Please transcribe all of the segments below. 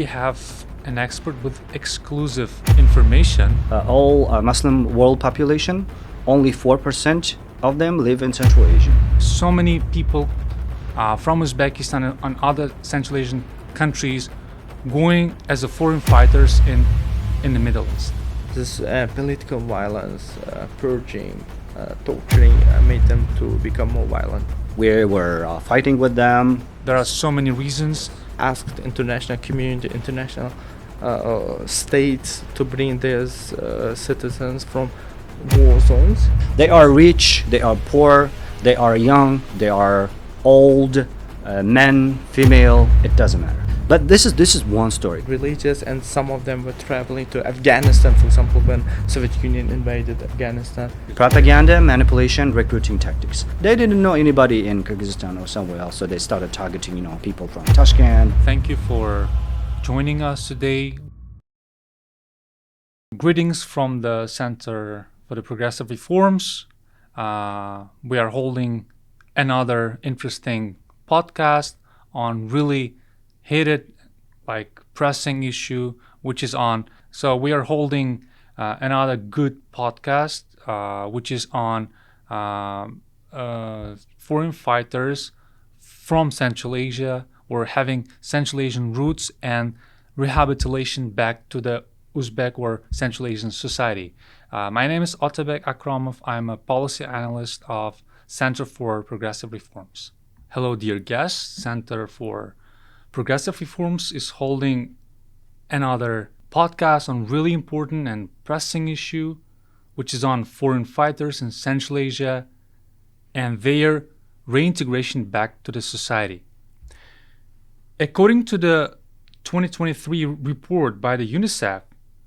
we have an expert with exclusive information. All Muslim world population, only 4% of them live in Central Asia. So many people from Uzbekistan and other Central Asian countries going as a foreign fighters in the Middle East. This political violence, purging, torturing made them to become more violent. We were fighting with them. There are so many reasons. Asked international community, international states to bring their citizens from war zones. They are rich, they are poor, they are young, they are old, men, female, it doesn't matter. But this is one story. Religious, and some of them were traveling to Afghanistan, for example, when Soviet Union invaded Afghanistan. Propaganda, manipulation, recruiting tactics. They didn't know anybody in Kyrgyzstan or somewhere else, so they started targeting, people from Tashkent. Thank you for joining us today. Greetings from the Center for the Progressive Reforms. We are holding another interesting podcast on really hated, pressing issue, which is on. So we are holding another good podcast, which is on foreign fighters from Central Asia or having Central Asian roots and rehabilitation back to the Uzbek or Central Asian society. My name is Otabek Akromov. I'm a policy analyst of Center for Progressive Reforms. Hello, dear guests. Center for Progressive Reforms is holding another podcast on really important and pressing issue, which is on foreign fighters in Central Asia and their reintegration back to the society. According to the 2023 report by the UNICEF,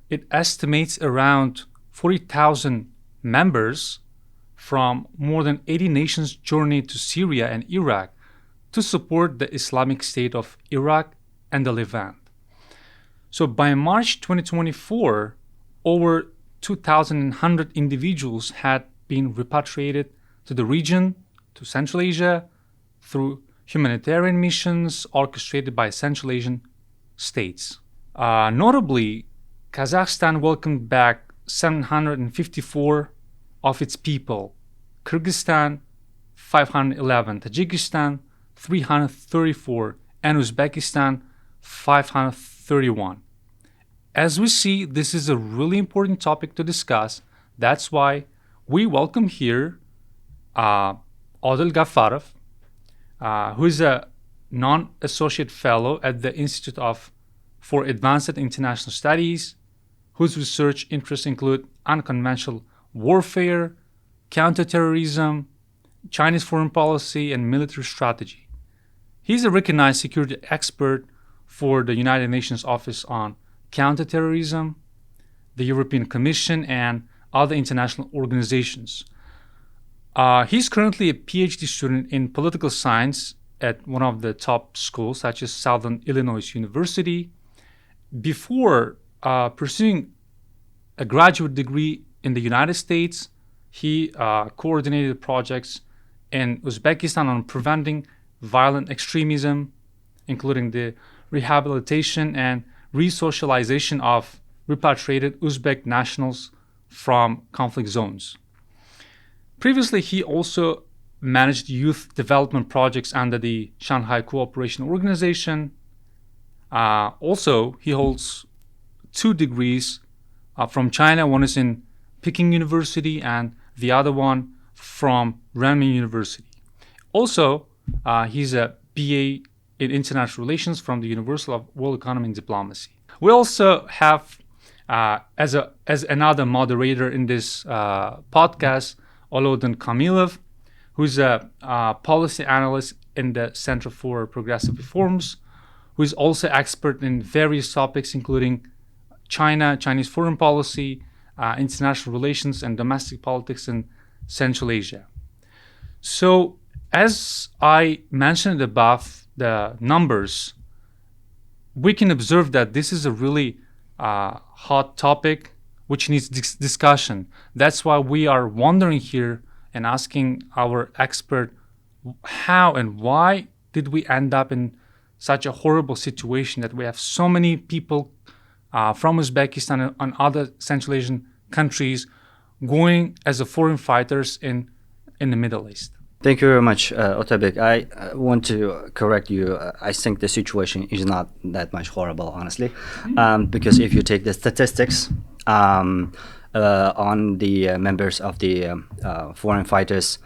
it estimates around 40,000 members from more than 80 nations journeyed to Syria and Iraq to support the Islamic State of Iraq and the Levant. So by March 2024, over 2,100 individuals had been repatriated to the region, to Central Asia, through humanitarian missions orchestrated by Central Asian states. Notably, Kazakhstan welcomed back 754 of its people, Kyrgyzstan 511, Tajikistan 334, and Uzbekistan 531. As we see, this is a really important topic to discuss. That's why we welcome here Odil Gafarov, who is a non-associate fellow at the Institute for Advanced International Studies, whose research interests include unconventional warfare, counterterrorism, Chinese foreign policy, and military strategy. He's a recognized security expert for the United Nations Office on Counterterrorism, the European Commission, and other international organizations. He's currently a PhD student in political science at one of the top schools, such as Southern Illinois University. Before pursuing a graduate degree in the United States, he coordinated projects in Uzbekistan on preventing violent extremism, including the rehabilitation and resocialization of repatriated Uzbek nationals from conflict zones. Previously, he also managed youth development projects under the Shanghai Cooperation Organization. Also, he holds 2 degrees from China. One is in Peking University and the other one from Renmin University. Also, he's a BA in International Relations from the University of World Economy and Diplomacy. We also have, as another moderator in this podcast, Aloudding Komilov, who's a policy analyst in the Center for Progressive Reforms, who is also expert in various topics, including China, Chinese foreign policy, international relations, and domestic politics in Central Asia. So, as I mentioned above, the numbers, we can observe that this is a really hot topic which needs discussion. That's why we are wondering here and asking our expert how and why did we end up in such a horrible situation that we have so many people from Uzbekistan and other Central Asian countries going as a foreign fighters in the Middle East. Thank you very much, Otabek. I want to correct you. I think the situation is not that much horrible, honestly, because if you take the statistics on the members of the foreign fighters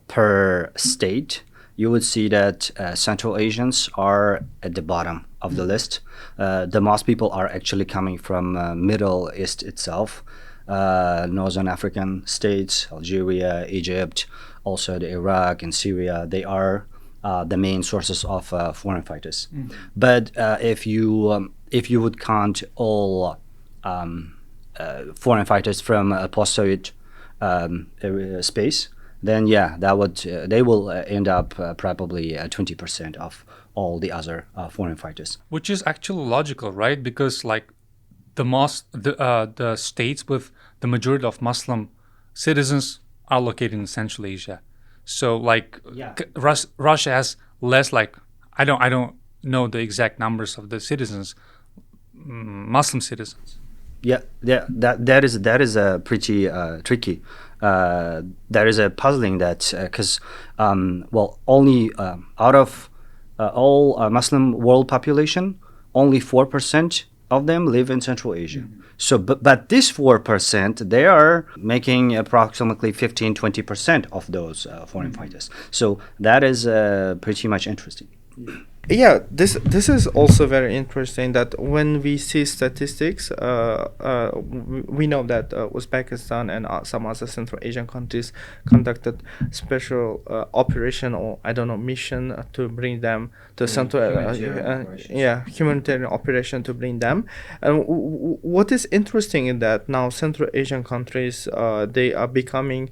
per state, you would see that Central Asians are at the bottom of the list. The most people are actually coming from Middle East itself, Northern African states, Algeria, Egypt, also the Iraq and Syria. They are the main sources of foreign fighters. But if you would count all foreign fighters from post-Soviet space, then yeah, that would they will end up probably 20% of all the other foreign fighters. Which is actually logical, right? Because like the states with the majority of Muslim citizens are located in Central Asia. So like Russia has less, like I don't know the exact numbers of the citizens, Muslim citizens. Yeah, that is a pretty tricky. That is a puzzling that because only out of all Muslim world population, only 4% of them live in Central Asia. So, but this 4%, they are making approximately 15-20% of those foreign fighters. So that is pretty much interesting. Yeah, this is also very interesting that when we see statistics, we know that Uzbekistan and some other Central Asian countries conducted special operation or mission to bring them to Central humanitarian operation to bring them. And what is interesting in that now Central Asian countries they are becoming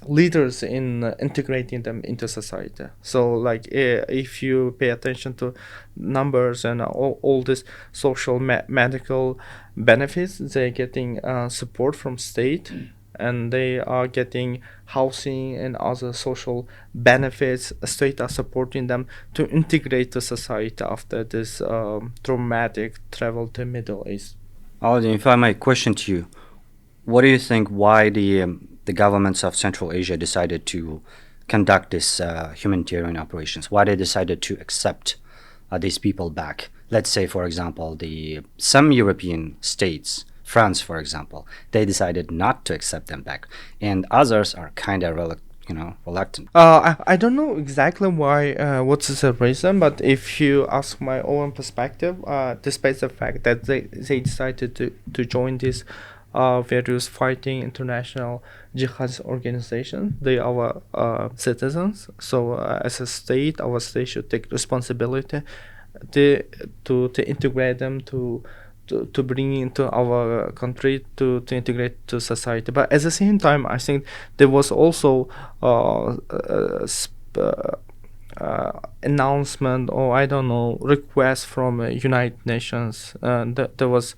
leaders in integrating them into society. So like if you pay attention to numbers and all this social medical benefits, they're getting support from state, and they are getting housing and other social benefits. State are supporting them to integrate to society after this traumatic travel to Middle East. Aloudding, if I might question to you, what do you think why the governments of Central Asia decided to conduct this humanitarian operations? Why they decided to accept these people back? Let's say, for example, some European states, France, for example, they decided not to accept them back, and others are kind of reluctant. I don't know exactly why, what's the reason, but if you ask my own perspective, despite the fact that they decided to join this various fighting international jihadist organizations, they are citizens. So as a state, our state should take responsibility to integrate them, to bring into our country, to integrate to society. But at the same time, I think there was also announcement, or I don't know, request from United Nations. There was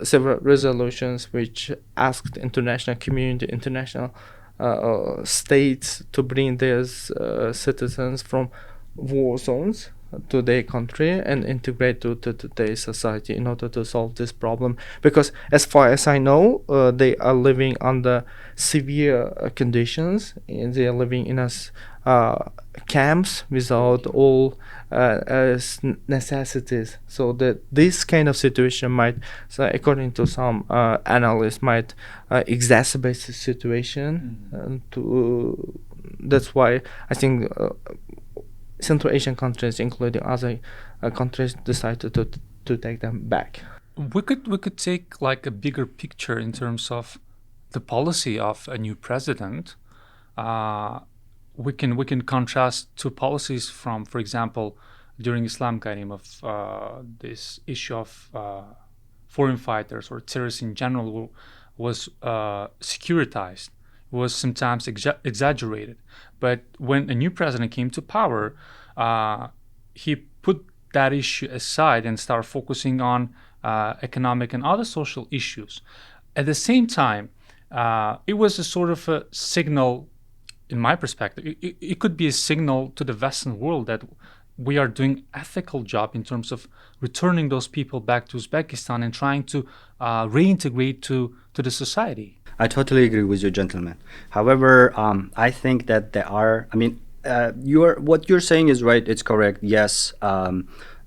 several resolutions which asked international community, international states to bring their citizens from war zones to their country and integrate to their society in order to solve this problem. Because as far as I know, they are living under severe conditions, and they are living in camps without all necessities. So that this kind of situation might, so according to some analysts, might exacerbate the situation. That's why I think Central Asian countries, including other countries, decided to take them back. We could take like a bigger picture in terms of the policy of a new president. We can contrast two policies from, for example, during Islamic regime of this issue of foreign fighters or terrorists in general was securitized, was sometimes exaggerated. But when a new president came to power, he put that issue aside and started focusing on economic and other social issues. At the same time, it was a sort of a signal in my perspective, it could be a signal to the Western world that we are doing ethical job in terms of returning those people back to Uzbekistan and trying to reintegrate to the society. I totally agree with you, gentlemen. However, I think that there are. I mean, what you're saying is right. It's correct. Yes,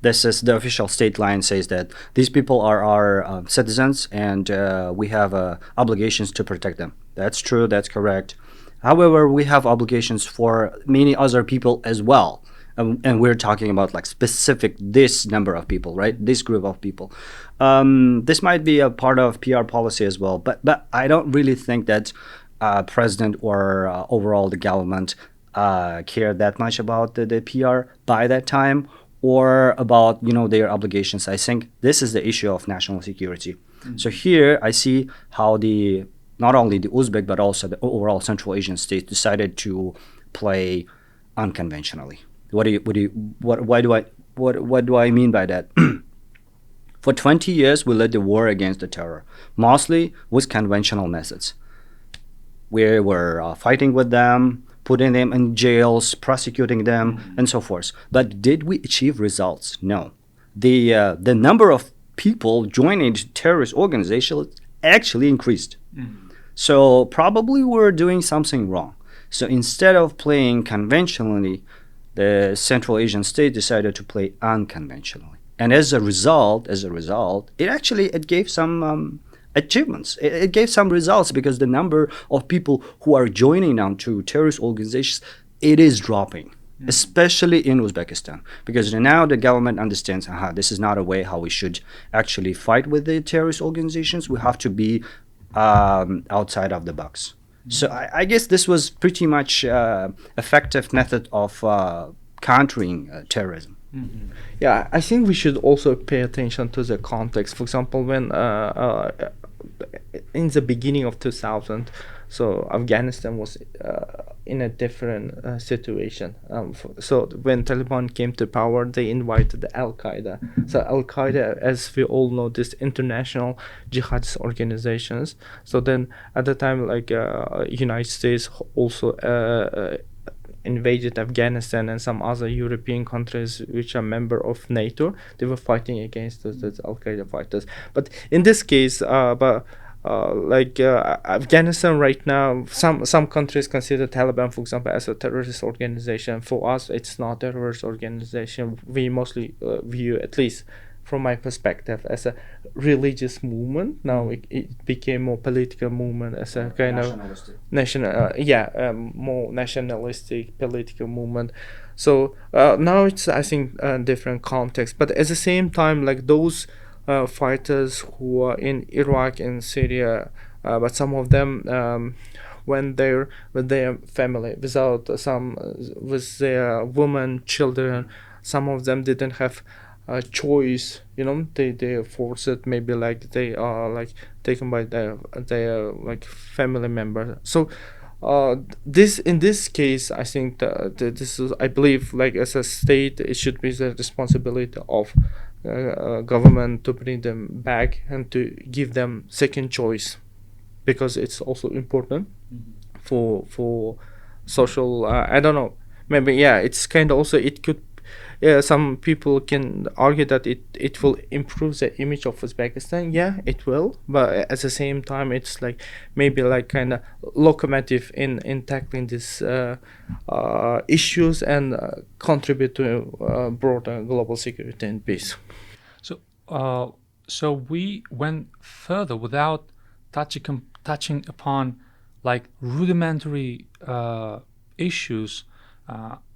this is the official state line says that these people are our citizens, and we have obligations to protect them. That's true. That's correct. However, we have obligations for many other people as well. And we're talking about like specific this number of people, right? This group of people. This might be a part of PR policy as well, but I don't really think that president or overall the government care that much about the PR by that time or about their obligations. I think this is the issue of national security. So here I see how not only the Uzbek but also the overall Central Asian states decided to play unconventionally. What do I mean by that? For 20 years, we led the war against the terror, mostly with conventional methods. We were fighting with them, putting them in jails, prosecuting them, and so forth. But did we achieve results? No. The number of people joining terrorist organizations actually increased. So probably we're doing something wrong. So instead of playing conventionally, the Central Asian state decided to play unconventionally, and as a result, it gave some achievements. It gave some results because the number of people who are joining now to terrorist organizations, it is dropping, especially in Uzbekistan, because now the government understands, this is not a way how we should actually fight with the terrorist organizations. We have to be outside of the box. So I guess this was pretty much effective method of countering terrorism. Yeah, I think we should also pay attention to the context. For example, when in the beginning of 2000, so Afghanistan was in a different situation. So when Taliban came to power, they invited Al-Qaeda. So Al-Qaeda, as we all know, this international jihadist organizations. So then at the time, like United States also invaded Afghanistan and some other European countries which are member of NATO. They were fighting against the Al-Qaeda fighters. But in this case, Afghanistan right now, some countries consider Taliban, for example, as a terrorist organization. For us, it's not a terrorist organization. We mostly view, at least from my perspective, as a religious movement. Now it became more political movement, as a kind of more nationalistic political movement. So now it's, I think, a different context. But at the same time, like those fighters who are in Iraq and Syria, but some of them when they're with their family, with their women, children, some of them didn't have a choice. They are forced, maybe like they are like taken by their like family member. So in this case, I think this is, I believe, like as a state, it should be the responsibility of government to bring them back and to give them second choice, because it's also important for social. I don't know. Maybe it's kind of also, it could. Some people can argue that it will improve the image of Uzbekistan. Yeah, it will, but at the same time, it's like maybe like kind of locomotive in tackling these issues and contribute to broader global security and peace. So we went further without touching upon like rudimentary issues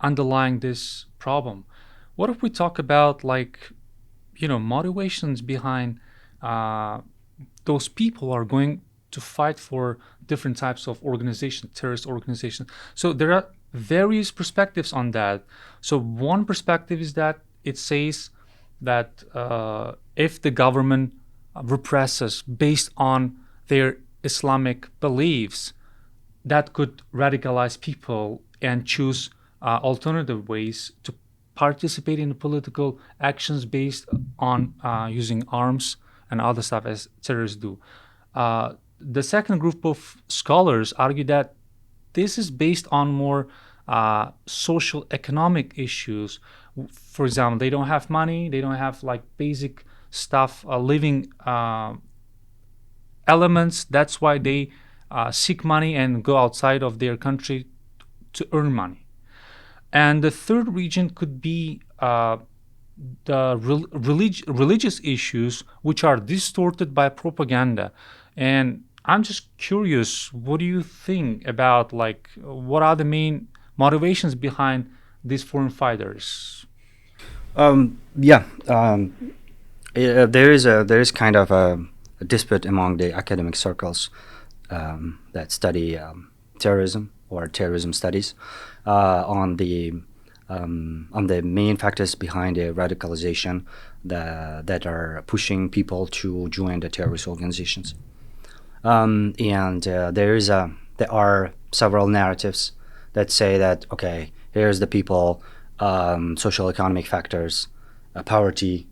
underlying this problem. What if we talk about motivations behind those people who are going to fight for different types of organizations, terrorist organizations? So there are various perspectives on that. So one perspective is that it says that if the government represses based on their Islamic beliefs, that could radicalize people and choose alternative ways to participate in political actions based on using arms and other stuff as terrorists do. The second group of scholars argue that this is based on more social economic issues. For example, they don't have money, they don't have like basic stuff, living elements. That's why they seek money and go outside of their country to earn money. And the third region could be the religious issues, which are distorted by propaganda. And I'm just curious, what do you think about, like, what are the main motivations behind these foreign fighters? There is kind of a dispute among the academic circles that study terrorism or terrorism studies on the main factors behind the radicalization that are pushing people to join the terrorist organizations. There are several narratives that say that, okay, here's the people, social economic factors, poverty,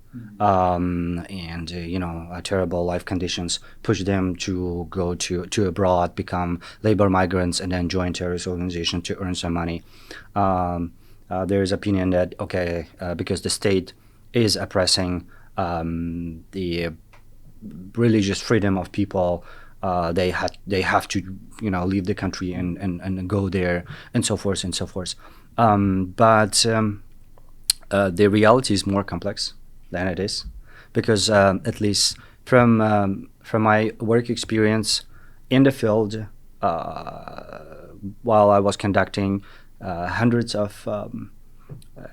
terrible life conditions push them to go to abroad, become labor migrants, and then join terrorist organizations to earn some money. There is opinion that, okay, because the state is oppressing the religious freedom of people, they have to leave the country and go there, and so forth and so forth. But the reality is more complex than it is, because at least from my work experience in the field, while I was conducting hundreds of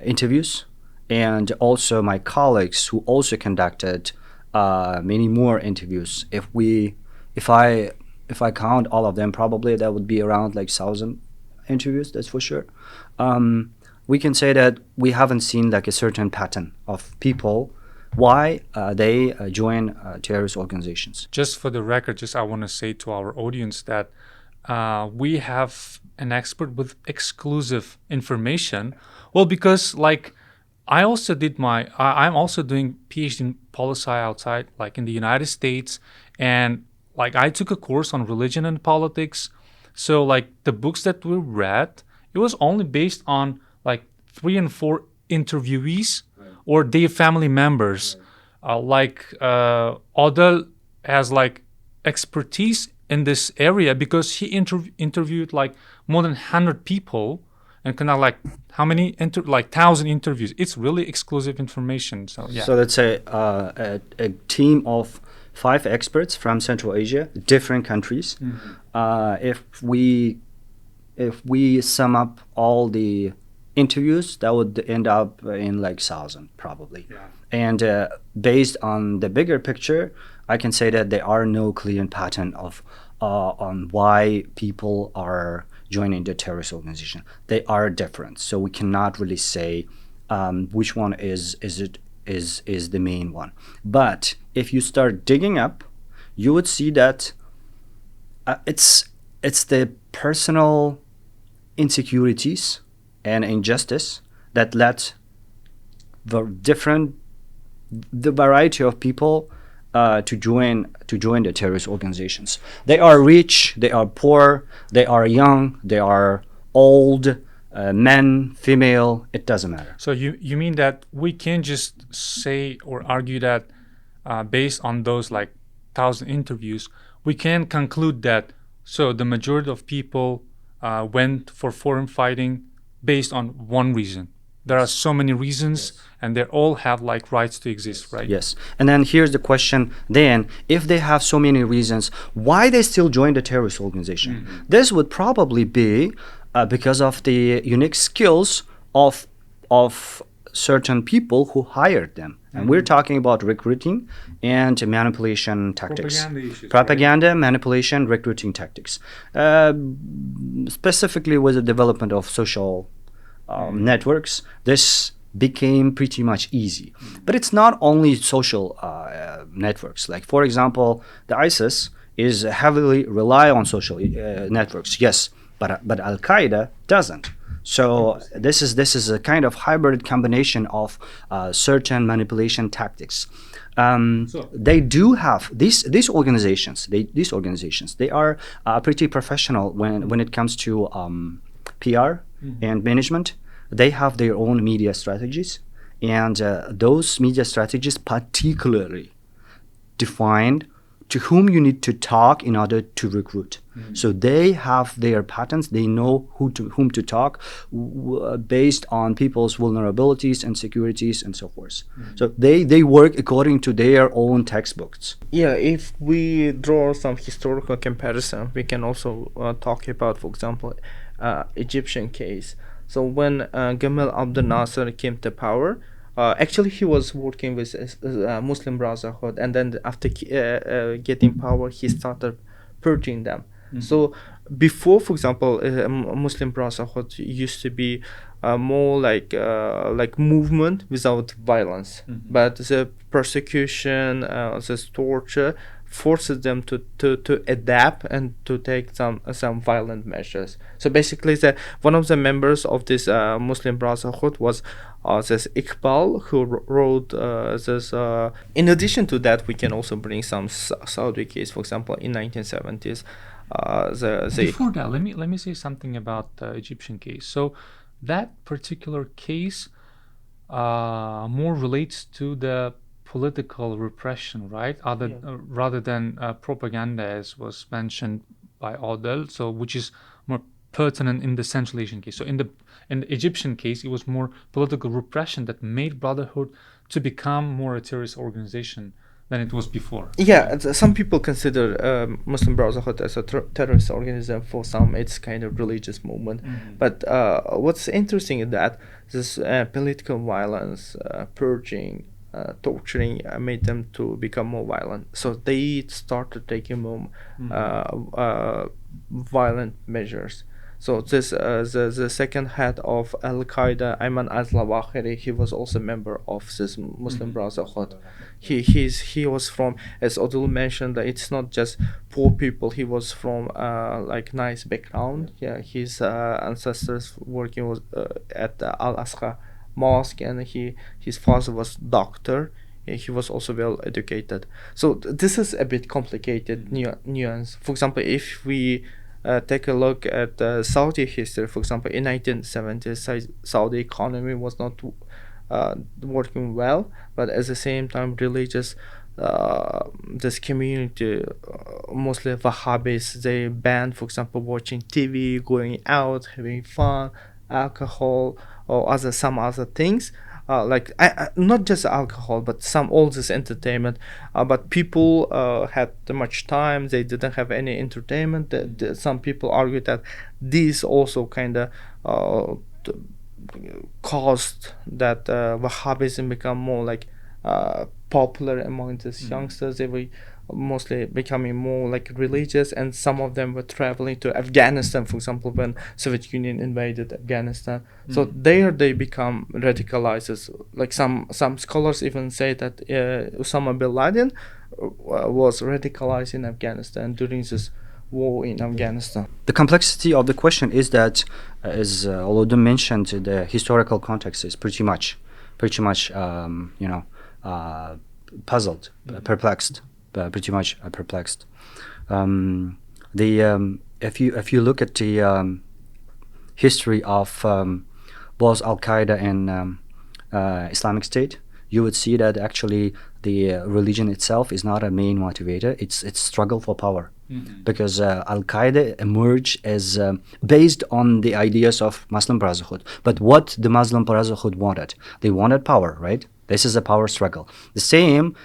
interviews, and also my colleagues who also conducted many more interviews. If I count all of them, probably that would be around like 1,000 interviews. That's for sure. We can say that we haven't seen like a certain pattern of people why they join terrorist organizations. Just for the record, I want to say to our audience that we have an expert with exclusive information. Well, because like I'm also doing PhD in policy outside, like in the United States, and like I took a course on religion and politics. So like the books that we read, it was only based on like 3 and 4 interviewees or their family members. Odil has like expertise in this area because he interviewed like more than 100 people and kind of like how many 1,000 interviews. It's really exclusive information. So yeah. So let's say a team of 5 experts from Central Asia, different countries. Mm-hmm. If we sum up all the interviews, that would end up in like 1,000 probably. Yeah. And based on the bigger picture, I can say that there are no clear pattern of on why people are joining the terrorist organization. They are different, so we cannot really say which one is the main one. But if you start digging up, you would see that it's the personal insecurities and injustice that led the variety of people to join the terrorist organizations. They are rich, they are poor, they are young, they are old, men, female, it doesn't matter. So you mean that we can't just say or argue that based on those like 1,000 interviews, we can conclude that so the majority of people went for foreign fighting based on one reason. There are so many reasons, yes, and they all have like rights to exist, right? Yes. And then here's the question, then, if they have so many reasons, why they still join the terrorist organization? Mm-hmm. This would probably be because of the unique skills of certain people who hired them. Mm-hmm. And we're talking about recruiting and manipulation tactics. Propaganda, right? Manipulation, recruiting tactics. Specifically with the development of social networks, this became pretty much easy. But it's not only social networks. Like, for example, the ISIS is heavily rely on social networks, yes, but Al-Qaeda doesn't. So this is a kind of hybrid combination of certain manipulation tactics. They do have these organizations. They are pretty professional when it comes to PR and management. They have their own media strategies, and those media strategies particularly defined to whom you need to talk in order to recruit. So they have their patterns. They know whom to talk based on people's vulnerabilities, insecurities, and so forth. So they work according to their own textbooks. Yeah, if we draw some historical comparison, we can also talk about, for example, Egyptian case. So when Gamal Abdel Nasser came to power, actually he was working with Muslim Brotherhood, and then after getting power, he started purging them. So before, for example, Muslim Brotherhood used to be more like movement without violence, but the persecution, this torture forces them to adapt and to take some violent measures. So basically, one of the members of this Muslim Brotherhood was this Iqbal, who wrote this. In addition to that, we can also bring some Saudi case, for example, in 1970s. Before that, let me say something about the Egyptian case. So that particular case more relates to the political repression, right? Rather than propaganda, as was mentioned by Odil. So which is more pertinent in the Central Asian case. So in the Egyptian case, it was more political repression that made Brotherhood to become more a terrorist organization than it was before. Yeah, some people consider Muslim Brotherhood as a terrorist organism. For some, it's kind of religious movement. But what's interesting is that this political violence, purging, torturing made them to become more violent. So they started taking more violent measures. So this the second head of Al Qaeda, Ayman al-Zawahiri, he was also a member of this Muslim Brotherhood. He was from, as Odil mentioned, that it's not just poor people. He was from like nice background. Yeah, his ancestors working was at the Al-Aqsa Mosque, and his father was doctor. He was also well educated. So this is a bit complicated nuance. For example, if we take a look at Saudi history, for example, in 1970s, Saudi economy was not working well, but at the same time, religious this community, mostly Wahhabis, they banned, for example, watching TV, going out, having fun, alcohol, or some other things. Like not just alcohol, but all this entertainment. But people had too much time; they didn't have any entertainment. Some people argue that these also kind of caused that Wahhabism become more like popular among these youngsters. They were mostly becoming more like religious, and some of them were traveling to Afghanistan, for example, when Soviet Union invaded Afghanistan. So there they become radicalized. Like some scholars even say that Osama bin Laden was radicalized in Afghanistan during this war in Afghanistan. The complexity of the question is that, as Aloudding mentioned, the historical context is pretty much puzzled, perplexed. Pretty much perplexed. If you look at the history of both Al Qaeda and Islamic State, you would see that actually the religion itself is not a main motivator. It's struggle for power, because Al Qaeda emerged as based on the ideas of Muslim Brotherhood. But what the Muslim Brotherhood wanted, they wanted power, right? This is a power struggle. The same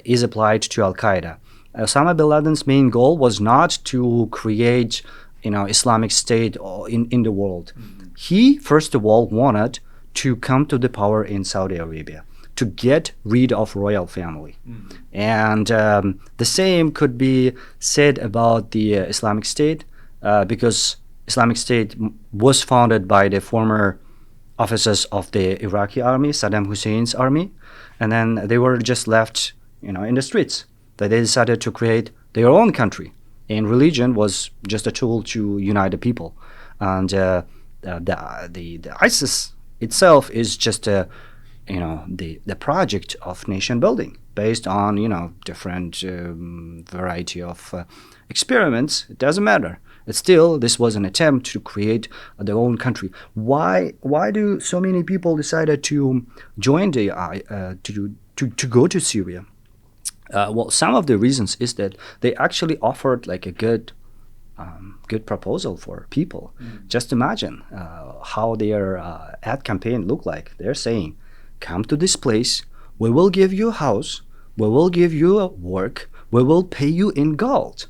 is applied to Al Qaeda. Osama bin Laden's main goal was not to create, Islamic State in the world. He first of all wanted to come to the power in Saudi Arabia, to get rid of royal family. And the same could be said about the Islamic State, because Islamic State was founded by the former officers of the Iraqi army, Saddam Hussein's army, and then they were just left, in the streets. They decided to create their own country, and religion was just a tool to unite the people. And the ISIS itself is just a the project of nation building based on different variety of experiments. It doesn't matter. But still, this was an attempt to create their own country. Why do so many people decided to join the to go to Syria? Well, some of the reasons is that they actually offered like a good proposal for people. Just imagine how their ad campaign looked like. They're saying, come to this place, we will give you a house, we will give you a work, we will pay you in gold.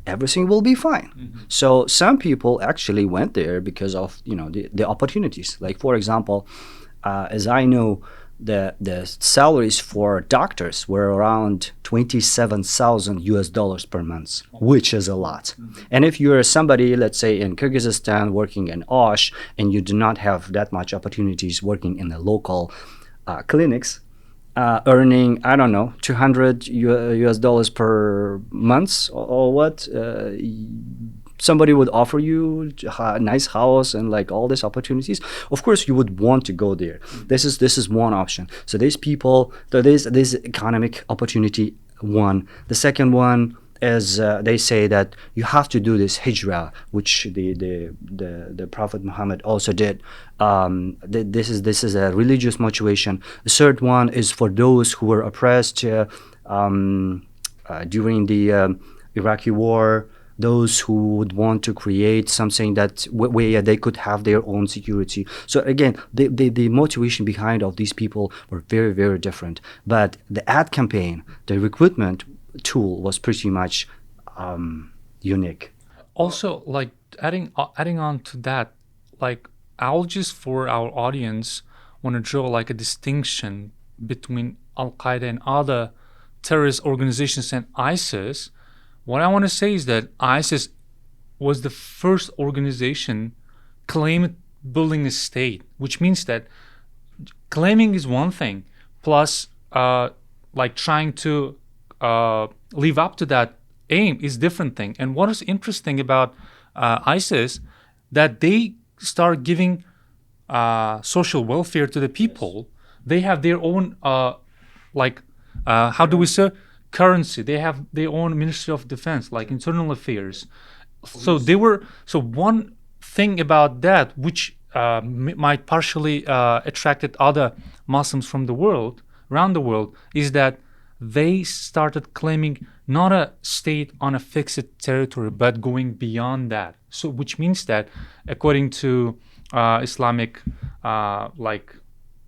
Everything will be fine. So some people actually went there because of the opportunities. Like for example, as I know, the salaries for doctors were around $27,000 per month, which is a lot. And if you're somebody, let's say in Kyrgyzstan working in Osh, and you do not have that much opportunities working in the local clinics, earning, I don't know, $200 per month or what, somebody would offer you a nice house and like all these opportunities. Of course, you would want to go there. This is one option. So these people, this economic opportunity one. The second one is they say that you have to do this hijrah, which the Prophet Muhammad also did. This is a religious motivation. The third one is for those who were oppressed during the Iraqi war. Those who would want to create something that where they could have their own security. So again, the motivation behind of these people were very, very different. But the ad campaign, the recruitment tool was pretty much unique. Also, like adding on to that, like I'll just for our audience want to draw like a distinction between Al-Qaeda and other terrorist organizations and ISIS. What I want to say is that ISIS was the first organization claimed building a state, which means that claiming is one thing, plus like trying to live up to that aim is different thing. And what is interesting about ISIS, that they start giving social welfare to the people. They have their own how do we say, currency. They have their own Ministry of Defense, like internal affairs. So one thing about that, which might partially attracted other Muslims from the world, around the world, is that they started claiming not a state on a fixed territory, but going beyond that. So, which means that, according to Islamic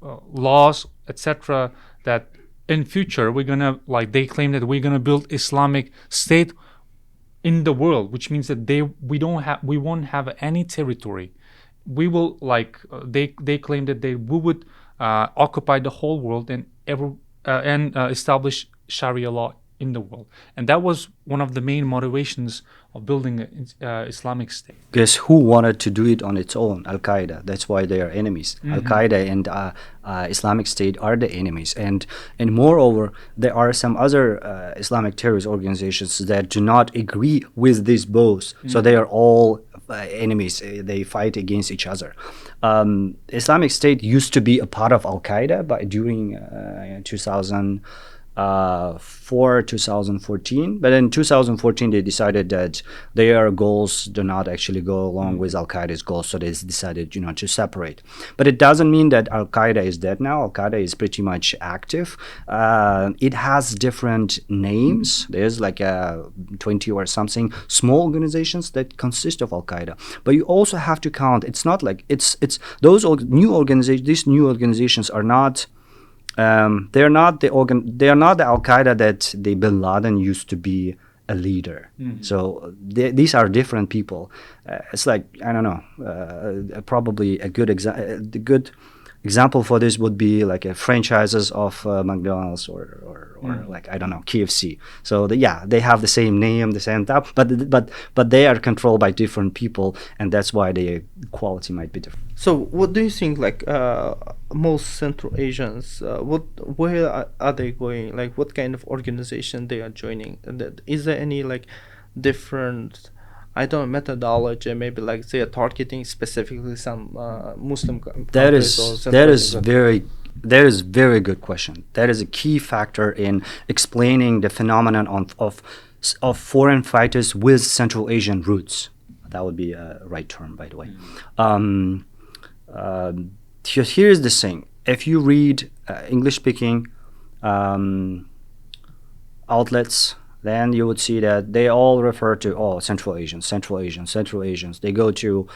laws, etc., that in future we're gonna they claim that we're gonna build Islamic state in the world, which means that we won't have any territory. We will they claim that we would occupy the whole world and establish Sharia law in the world, and that was one of the main motivations of building an Islamic state. Guess who wanted to do it on its own? Al-Qaeda. That's why they are enemies. Al-Qaeda and Islamic State are the enemies, and moreover, there are some other Islamic terrorist organizations that do not agree with these both. So they are all enemies. They fight against each other. Islamic State used to be a part of Al-Qaeda, but during 2014, but in 2014 they decided that their goals do not actually go along with Al-Qaeda's goals, so they decided to separate. But it doesn't mean that Al-Qaeda is dead now. Al-Qaeda is pretty much active. It has different names. There's 20 or something small organizations that consist of Al-Qaeda, but you also have to count, it's not like it's those new organizations. These new organizations are not they are not the Al-Qaeda that the Bin Laden used to be a leader. So these are different people. It's I don't know. Probably a good example for this would be franchises of McDonald's or I don't know, KFC. So they have the same name, the same type, but they are controlled by different people, and that's why the quality might be different. So what do you think, most Central Asians, where are they going? What kind of organization they are joining? Is there any different, I don't know, methodology? Maybe they are targeting specifically some Muslim countries. That is very that is very good question. That is a key factor in explaining the phenomenon of foreign fighters with Central Asian roots. That would be a right term, by the way. Here's the thing. If you read English-speaking outlets, then you would see that they all refer to, Central Asians, Central Asians, Central Asians. They go to,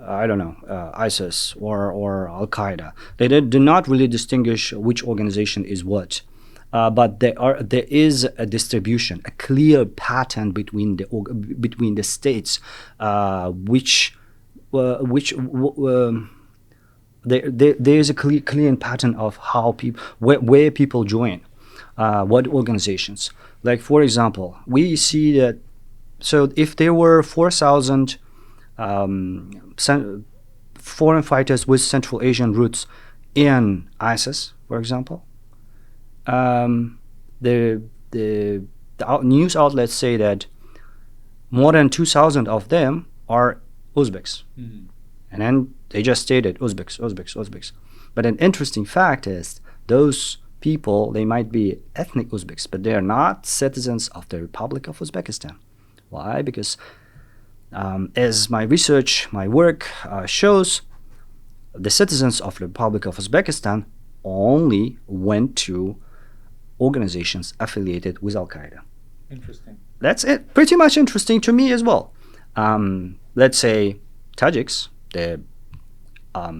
I don't know, ISIS or Al-Qaeda. They do not really distinguish which organization is what. But there is a distribution, a clear pattern between the states, there is a clear pattern of how where people join, what organizations. Like, for example, we see that. So if there were 4,000 foreign fighters with Central Asian roots in ISIS, for example, the news outlets say that more than 2,000 of them are Uzbeks. And then they just stated Uzbeks. But an interesting fact is those people, they might be ethnic Uzbeks, but they are not citizens of the Republic of Uzbekistan. Why? Because as my work shows, the citizens of the Republic of Uzbekistan only went to organizations affiliated with Al-Qaeda. Interesting. That's it. Pretty much interesting to me as well. Let's say Tajiks, the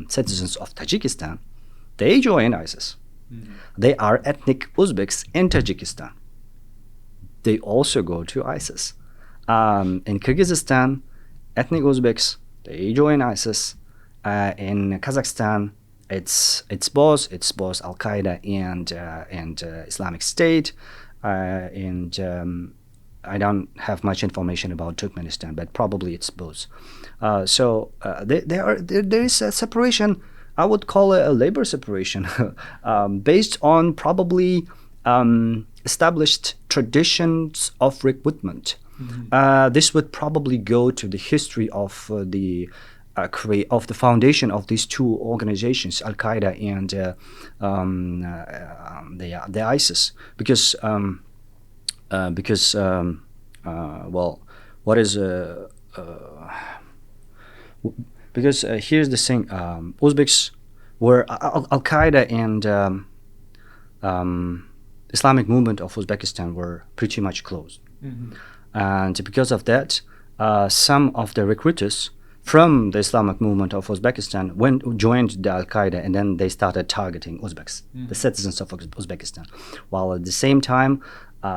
citizens of Tajikistan, they joined ISIS. They are ethnic Uzbeks in Tajikistan. They also go to ISIS. In Kyrgyzstan, ethnic Uzbeks, they join ISIS. In Kazakhstan, it's both Al-Qaeda and Islamic State. And I don't have much information about Turkmenistan, but probably it's both. So there is a separation. I would call it a labor separation based on probably established traditions of recruitment. This would probably go to the history of the foundation of these two organizations, Al-Qaeda and the ISIS, because here's the thing: Uzbeks were Al-Qaeda and Islamic movement of Uzbekistan were pretty much close, and because of that, some of the recruiters from the Islamic movement of Uzbekistan joined the Al-Qaeda, and then they started targeting Uzbeks, the citizens of Uzbekistan. While at the same time, there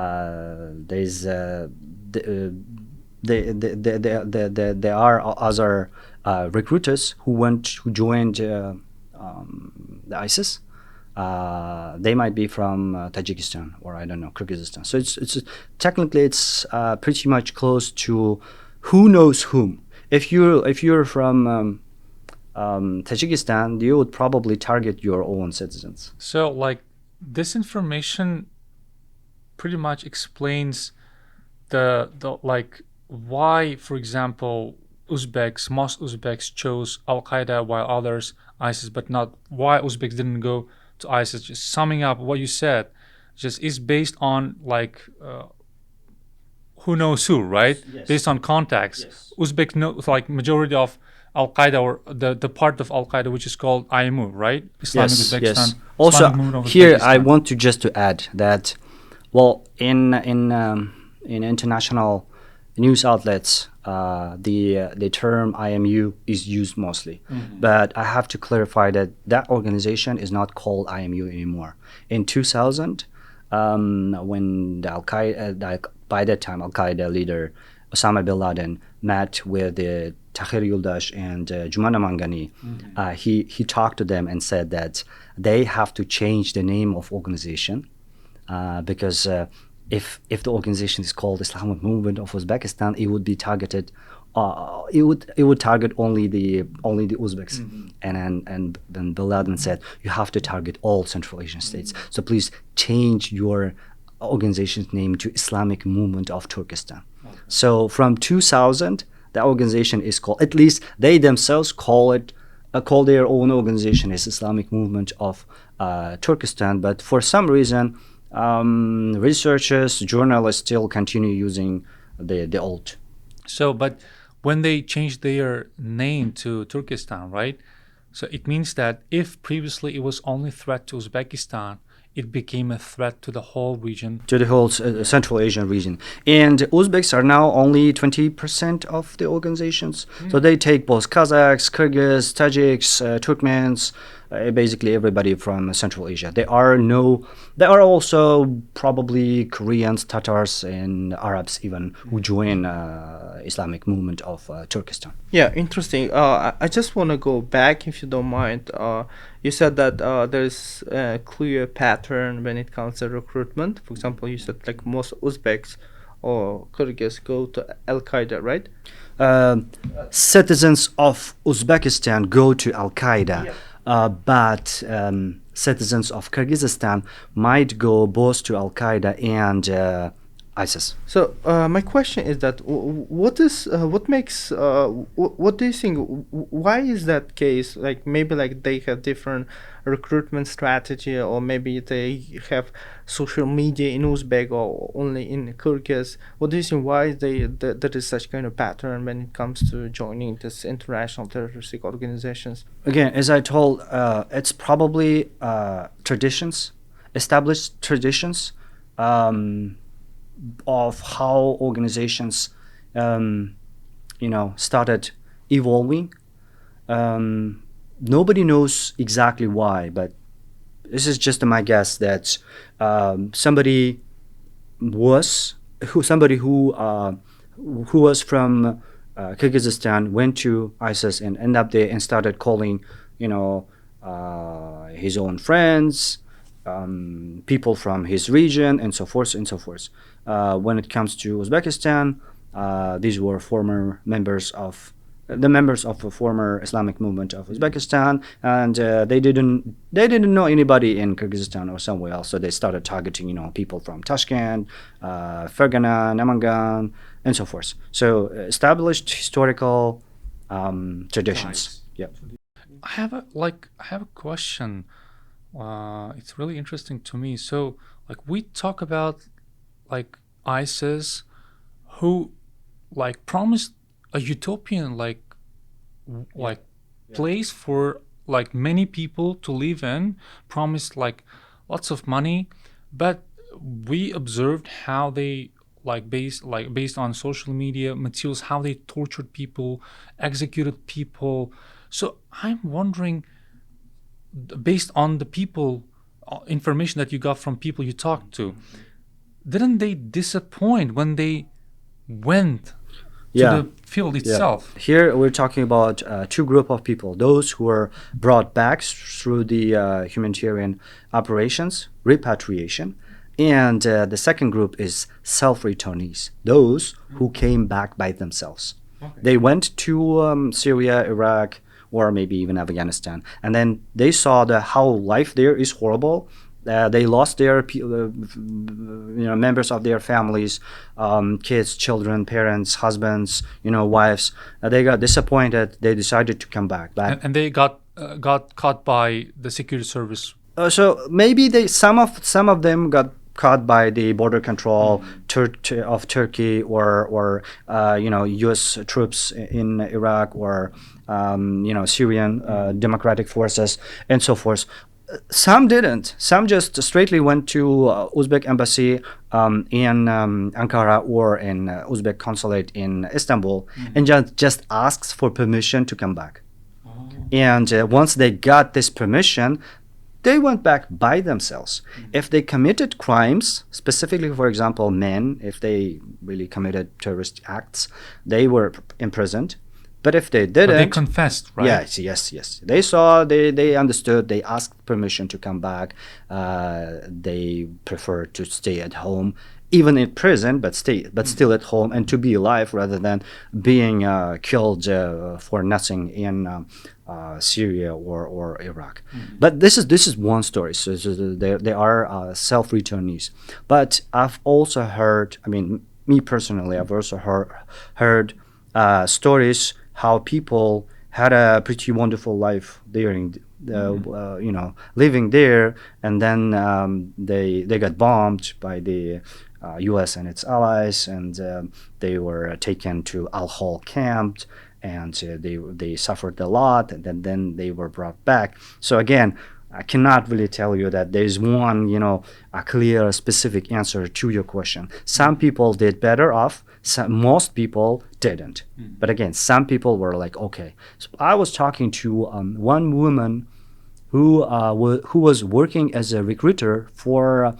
are other recruiters who joined the ISIS. They might be from Tajikistan or I don't know, Kyrgyzstan. So it's technically pretty much close to who knows whom. If you're from Tajikistan, you would probably target your own citizens. So, like, this information pretty much explains the like why, for example, most Uzbeks chose Al-Qaeda while others ISIS, but not why Uzbeks didn't go to ISIS. Just summing up what you said, just is based on like who knows who, right? Yes. Based on contacts. Yes. Uzbek know, like majority of Al-Qaeda or the part of Al-Qaeda which is called IMU, right? Islamic Uzbekistan. Yes. Also, Islamic movement of here Uzbekistan. I want to add that, well, in international news outlets, the term IMU is used mostly, but I have to clarify that organization is not called IMU anymore. In 2000, when by that time Al-Qaeda leader Osama bin Laden met with the Tahir Yildiz and Jumana Mangani, he talked to them and said that they have to change the name of organization because if the organization is called Islamic Movement of Uzbekistan, it would be targeted. It would target only the Uzbeks, and then bin Laden said you have to target all Central Asian states. So please change your organization's name to Islamic Movement of Turkestan. So from 2000, the organization is called, at least they themselves call it call their own organization as Islamic Movement of Turkestan, but for some reason, researchers, journalists still continue using the old. So, but when they changed their name to Turkestan, right? So it means that if previously it was only threat to Uzbekistan, it became a threat to the whole region. To the whole Central Asian region. And Uzbeks are now only 20% of the organizations. So they take both Kazakhs, Kyrgyz, Tajiks, Turkmens, basically everybody from Central Asia. There are also probably Koreans, Tatars, and Arabs even who join Islamic movement of Turkestan. Yeah, interesting. I just want to go back, if you don't mind. You said that there's a clear pattern when it comes to recruitment. For example, you said like most Uzbeks or Kyrgyz go to Al Qaeda, right? Citizens of Uzbekistan go to Al Qaeda, but citizens of Kyrgyzstan might go both to Al Qaeda and ISIS. So my question is that what do you think? Why is that case? Like maybe like they have different recruitment strategy, or maybe they have social media in Uzbek or only in Kyrgyz. What do you think? Why there is such kind of pattern when it comes to joining this international terroristic organizations? Again, as I told, it's probably traditions, established traditions. Of how organizations, started evolving. Nobody knows exactly why, but this is just my guess that somebody who was from Kyrgyzstan went to ISIS and ended up there and started calling, his own friends, people from his region, and so forth and so forth. When it comes to Uzbekistan, these were members of the former Islamic movement of Uzbekistan, and they didn't know anybody in Kyrgyzstan or somewhere else, so they started targeting people from Tashkent, Fergana, Namangan, and so forth. So established historical traditions. Right. Yeah. I have a question. It's really interesting to me. So, like, we talk about like ISIS, who like promised a utopian place for like many people to live in, promised like lots of money, but we observed how they based on social media materials, how they tortured people, executed people. So I'm wondering, based on the people information that you got from people you talked to, didn't they disappoint when they went to the field itself? Yeah. Here we're talking about two groups of people: those who were brought back through the humanitarian operations, repatriation, and the second group is self-returnees, those who came back by themselves. Okay. They went to Syria, Iraq, or maybe even Afghanistan, and then they saw how life there is horrible. They lost their members of their families, kids, children, parents, husbands, wives. They got disappointed. They decided to come back. And they got caught by the security service. So maybe some of them got caught by the border control of Turkey or U.S. troops in Iraq or Syrian democratic forces and so forth. Some didn't. Some just straightly went to Uzbek embassy in Ankara or in Uzbek consulate in Istanbul and just asked for permission to come back. Oh. And once they got this permission, they went back by themselves. If they committed crimes, specifically, for example, men, if they really committed terrorist acts, they were imprisoned. But if they didn't, but they confessed, right? Yes. They saw, they understood, they asked permission to come back. They preferred to stay at home, even in prison, but still at home, and to be alive rather than being killed for nothing in Syria or Iraq. But this is one story. So there are self-returnees. But I've also heard, me personally, I've also heard stories how people had a pretty wonderful life there, living there, and then they got bombed by the U.S. and its allies, and they were taken to Al-Hol camp, and they suffered a lot, and then they were brought back. So again, I cannot really tell you that there's one, a clear, specific answer to your question. Some people did better off. Most people didn't. But again, some people were like, okay. So I was talking to one woman who was working as a recruiter for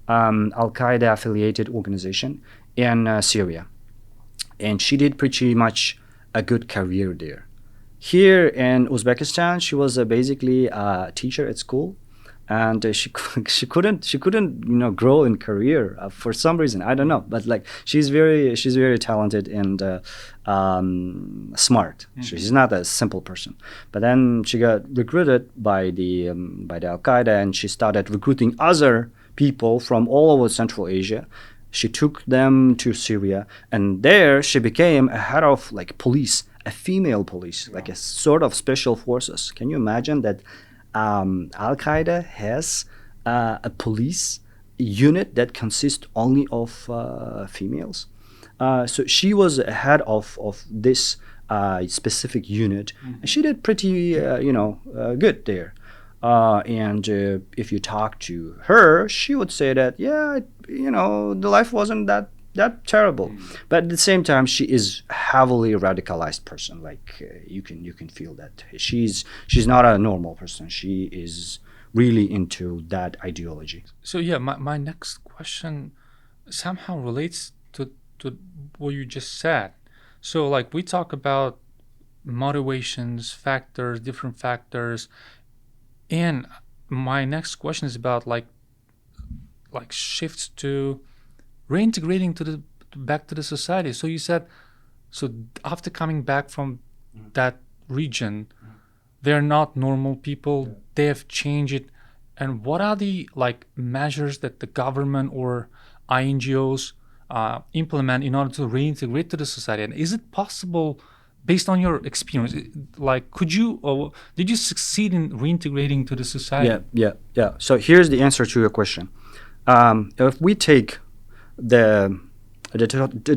Al-Qaeda affiliated organization in Syria, and she did pretty much a good career there. Here in Uzbekistan, she was basically a teacher at school, and she couldn't grow in career for some reason. I don't know, but like she's very talented and smart. She's not a simple person. But then she got recruited by the Al Qaeda, and she started recruiting other people from all over Central Asia. She took them to Syria, and there she became a head of like police. A female police, like a sort of special forces. Can you imagine that Al Qaeda has a police unit that consists only of females? So she was head of this specific unit, and she did pretty good there. And if you talk to her, she would say that the life wasn't that terrible, but at the same time she is heavily radicalized person. Like you can feel that she's not a normal person. She is really into that ideology. So yeah, my next question somehow relates to what you just said. So like we talk about motivations, factors, different factors, and my next question is about like shifts to reintegrating back to the society. So you said, after coming back from that region, they're not normal people. They have changed it. And what are the like measures that the government or INGOs implement in order to reintegrate to the society? And is it possible, based on your experience, like did you succeed in reintegrating to the society? Yeah. So here's the answer to your question. If we take the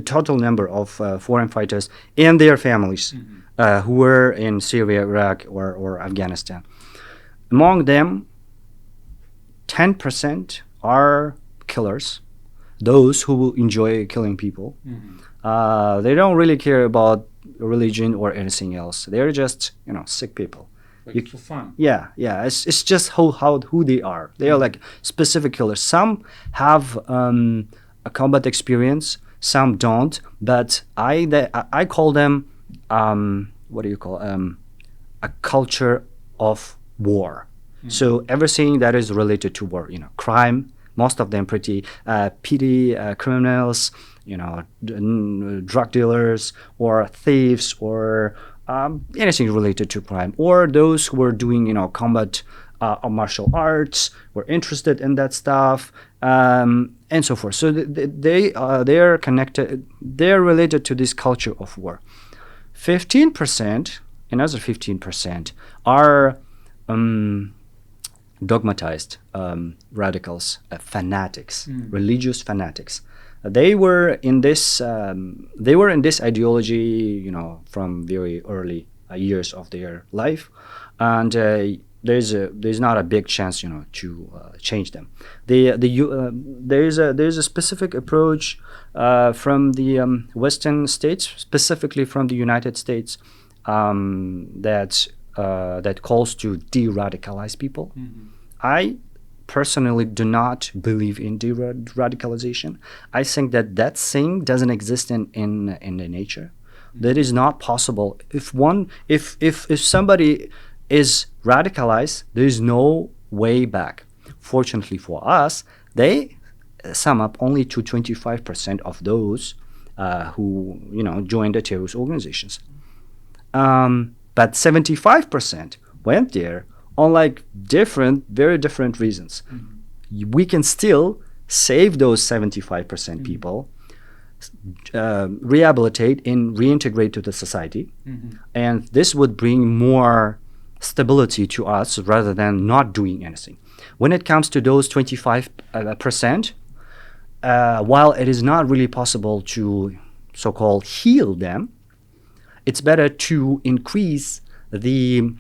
total number of foreign fighters and their families who were in Syria, Iraq, or Afghanistan. Among them, 10% are killers, those who enjoy killing people. They don't really care about religion or anything else. They're just, sick people. Like for fun. Yeah. It's just who they are. They are like specific killers. Some have a combat experience, some don't, but I call them a culture of war. So everything that is related to war, crime, most of them pretty petty criminals, drug dealers or thieves or anything related to crime, or those who are doing combat martial arts, were interested in that stuff, and so forth. So they are connected. They're related to this culture of war. 15%, another 15% are dogmatized radicals, fanatics, religious fanatics. They were in this ideology, from very early years of their life, and there's not a big chance, to change them. There's a specific approach from the Western states, specifically from the United States, that calls to de-radicalize people. I personally do not believe in de-radicalization. I think that thing doesn't exist in the nature. That is not possible. If somebody is radicalized, there is no way back. Fortunately for us, they sum up only to 25% of those who joined the terrorist organizations. But 75% went there on very different reasons. We can still save those 75% people, rehabilitate and reintegrate to the society, and this would bring more stability to us rather than not doing anything. When it comes to those 25%, while it is not really possible to so-called heal them, it's better to increase the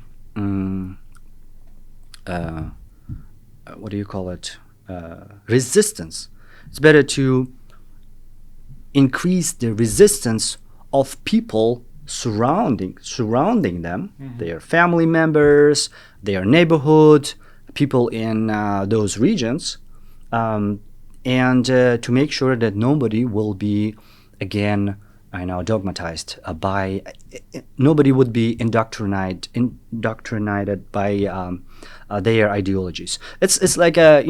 what do you call it? Resistance. It's better to increase the resistance of people surrounding them, their family members, their neighborhood, people in those regions, and to make sure that nobody will be again dogmatized by nobody would be indoctrinated by their ideologies. It's like a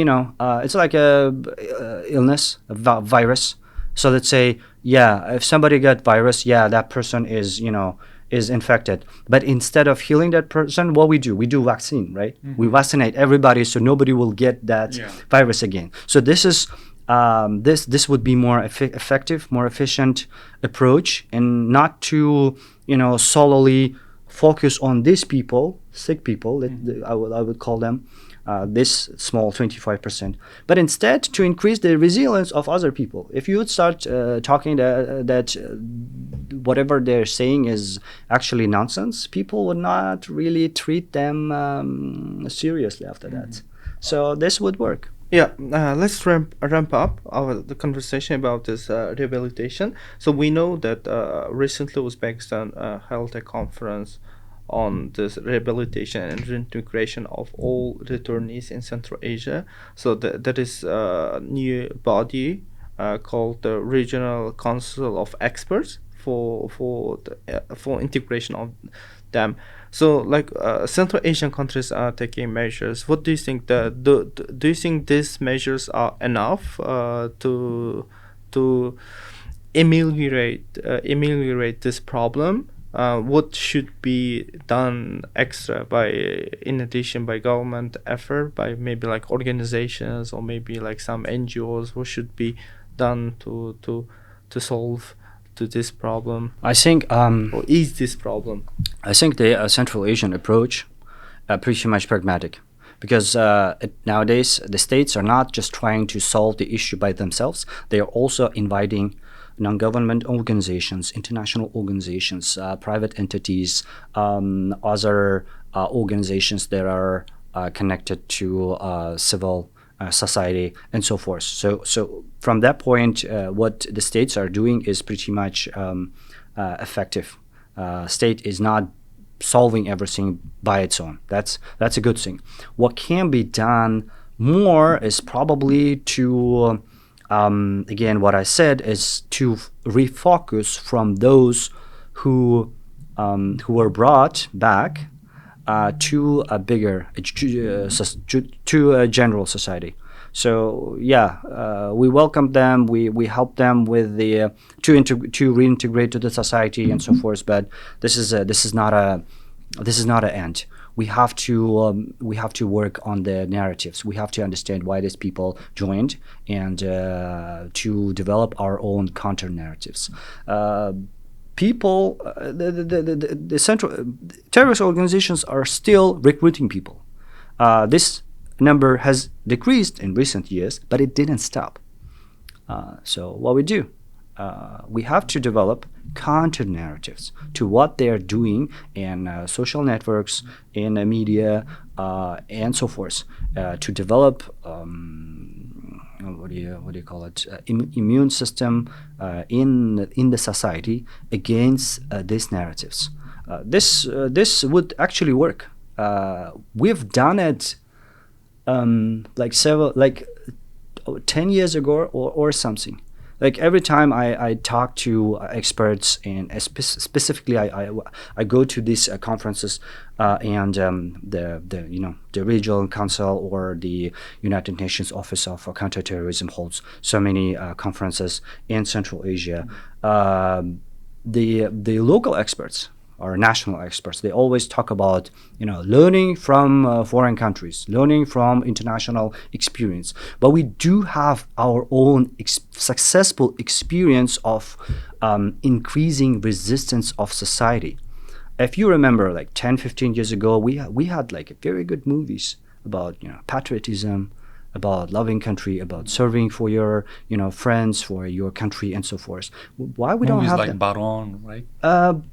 illness, a virus. So let's say, if somebody got virus, that person is infected. But instead of healing that person, what we do vaccine, right? We vaccinate everybody so nobody will get that virus again. So this is this would be more effective, more efficient approach, and not to solely focus on these people, sick people. I would call them this small 25%, but instead to increase the resilience of other people. If you would start talking that whatever they're saying is actually nonsense, people would not really treat them seriously after that. So this would work. Yeah, let's ramp up the conversation about this rehabilitation. So we know that recently Uzbekistan held a conference on this rehabilitation and reintegration of all returnees in Central Asia. So that is a new body called the Regional Council of Experts for integration of them. So like Central Asian countries are taking measures. What do you think? Do you think these measures are enough to ameliorate this problem? What should be done extra in addition by government effort, by maybe like organizations or maybe like some NGOs? What should be done to solve to this problem? I think or ease this problem. I think the Central Asian approach pretty much pragmatic, because nowadays the states are not just trying to solve the issue by themselves. They are also inviting non-government organizations, international organizations, private entities, other organizations that are connected to civil society, and so forth. So from that point, what the states are doing is pretty much effective. State is not solving everything by its own. That's a good thing. What can be done more is probably to again, what I said is to refocus from those who were brought back to a bigger, to a general society. So we welcome them, we help them with the to reintegrate to the society and so forth. But this is not an end. We have to work on the narratives. We have to understand why these people joined, and to develop our own counter narratives. People, the central terrorist organizations are still recruiting people. This number has decreased in recent years, but it didn't stop. So what we do, we have to develop counter narratives to what they are doing in social networks, in the media, and so forth, to develop what do you call it, immune system in the society against these narratives. This would actually work. We've done it like 10 years ago or something. Like every time I talk to experts, and specifically I go to these conferences and the regional council or the United Nations Office of Counterterrorism holds so many conferences in Central Asia. The local experts or national experts, they always talk about, learning from foreign countries, learning from international experience. But we do have our own successful experience of increasing resistance of society. If you remember, like 10, 15 years ago, we had like very good movies about, patriotism, about loving country, about serving for your, friends, for your country, and so forth. Why we don't Movies have like them? Baron, right?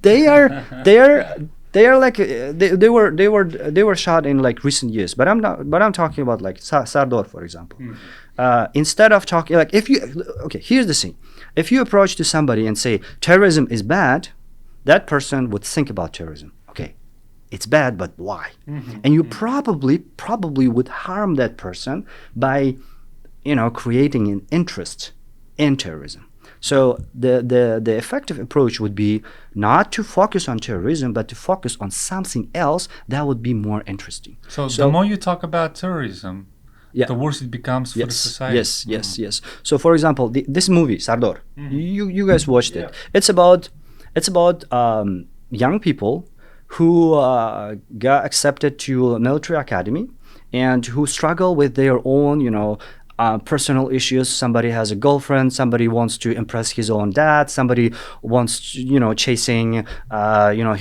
They are like they were shot in like recent years. But I'm talking about like Sardor, for example. Instead of talking like here's the thing: if you approach to somebody and say terrorism is bad, that person would think about terrorism. Okay, it's bad, but why? And you probably would harm that person by, creating an interest in terrorism. So the effective approach would be not to focus on terrorism, but to focus on something else that would be more interesting. So the more you talk about terrorism, the worse it becomes for the society. Yes. So for example, this movie Sardor, you guys watched it. It's about young people who got accepted to a military academy and who struggle with their own, personal issues. Somebody has a girlfriend, somebody wants to impress his own dad, somebody wants, chasing,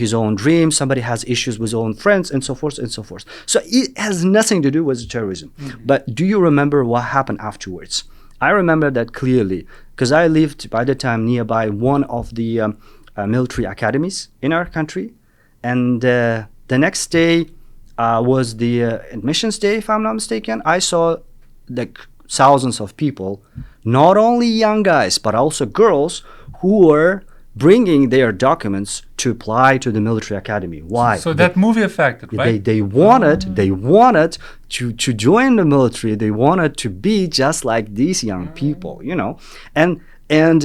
his own dreams, somebody has issues with his own friends, and so forth and so forth. So it has nothing to do with terrorism. But do you remember what happened afterwards? I remember that clearly because I lived by the time nearby one of the military academies in our country. And the next day was the admissions day, if I'm not mistaken. I saw like thousands of people, not only young guys, but also girls who were bringing their documents to apply to the military academy. Why? So that movie affected, right? They wanted to join the military. They wanted to be just like these young people, And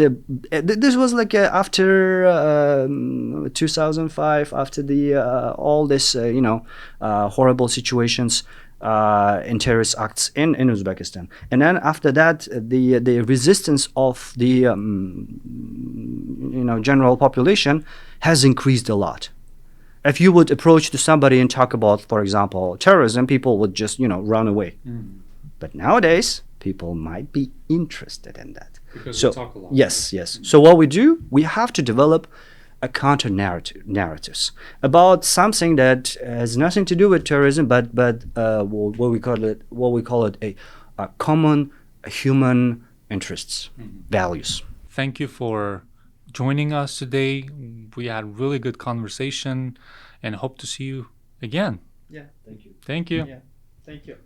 this was like after 2005, after the all this horrible situations in terrorist acts in Uzbekistan, and then after that the resistance of the general population has increased a lot. If you would approach to somebody and talk about, for example, terrorism, people would just run away. But nowadays, people might be interested in that. Because we talk a lot. Yes. So what we do, we have to develop a counter narratives about something that has nothing to do with terrorism, but what we call it a common human interests, values. Thank you for joining us today. We had really good conversation, and hope to see you again. Yeah, thank you. Thank you. Yeah, thank you.